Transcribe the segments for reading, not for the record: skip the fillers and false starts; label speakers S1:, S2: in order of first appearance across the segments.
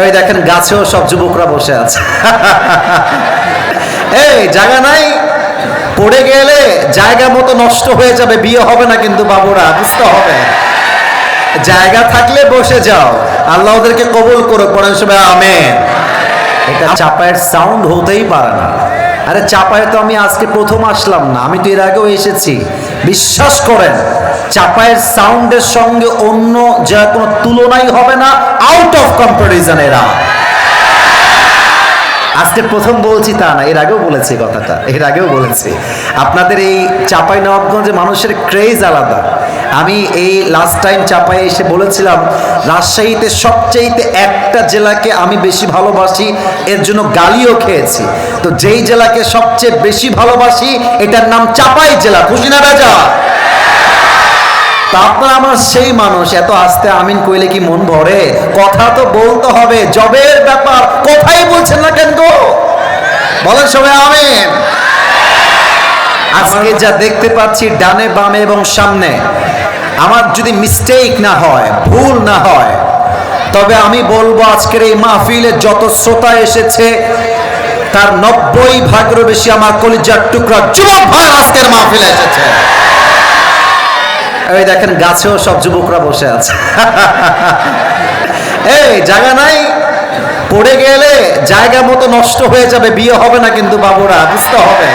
S1: এই দেখেন গাছেও সব যুবকরা বসে আছে। এই জায়গা নাই, পড়ে গেলে জায়গা মতো নষ্ট হয়ে যাবে, বিয়ে হবে না কিন্তু বাবুরা, বুঝতে হবে। জায়গা থাকলে বসে যাও, আল্লাহ ওদেরকে কবুল করুক, পড়েন সবাই আমেন। এটা চাপায়ের সাউন্ড হতেই পারে না। আরে চাপায়ে তো আমি আজকে প্রথম আসলাম না, আমি তো এর আগেও এসেছি। বিশ্বাস করেন, চাপায়ের সাউন্ডের সঙ্গে অন্য যা কোনো তুলনাই হবে না, আউট অফ কম্পারিজন এরা। আজকে প্রথম বলছি তা না, এর আগেও বলেছি কথাটা, এর আগেও বলেছি। আপনাদের এই চাঁপাইনবাবগঞ্জে মানুষের ক্রেজ আলাদা। আমি এই লাস্ট টাইম চাঁপায়ে এসে বলেছিলাম, রাজশাহীতে সবচেয়ে একটা জেলাকে আমি বেশি ভালোবাসি, এর জন্য গালিও খেয়েছি। তো যেই জেলাকে সবচেয়ে বেশি ভালোবাসি এটার নাম চাঁপাই জেলা। খুশি না রাজা? তা আপনারা আমার সেই মানুষ, এত আস্তে আমিন কইলে কি মন ভরে? কথা তো বলতে হবে, জবের ব্যাপার কথাই বলছেন না কেন গো? বলেন সবাই আমিন। আজকে যা দেখতে পাচ্ছি ডানে বামে এবং সামনে, আমার যদি মিস্টেক না হয়, ভুল না হয়, তবে আমি বলবো আজকের এই মাহফিলে যত শ্রোতা এসেছে তার 90% বেশি আমার কলিজার টুকরা যুবক ভাই আজকের মাহফিলে এসেছে। এই দেখেন গাছেও সব যুবকরা বসে আছে। এই জায়গা নাই, পড়ে গেলে জায়গা মতো নষ্ট হয়ে যাবে, বিয়ে হবে না কিন্তু বাবুরা, বুঝতে হবে।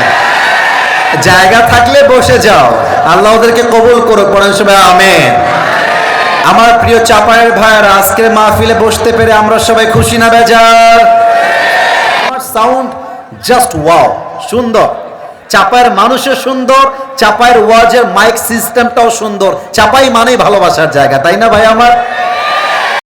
S1: জায়গা থাকলে বসে যাও, আল্লাহ ওদেরকে কবুল করুক, পড়েন সবাই আমেন। আমার প্রিয় চাপায়ের ভাইয়েরা, আজকের মাহফিলে বসতে পেরে আমরা সবাই খুশি না বেজার? আমার সাউন্ড জাস্ট ওয়াও, সুন্দর। চাপায়ের মানুষও সুন্দর, চাপায়ের ওয়াজের মাইক সিস্টেমটাও সুন্দর। চাপাই মানেই ভালোবাসার জায়গা, তাই না ভাই আমার?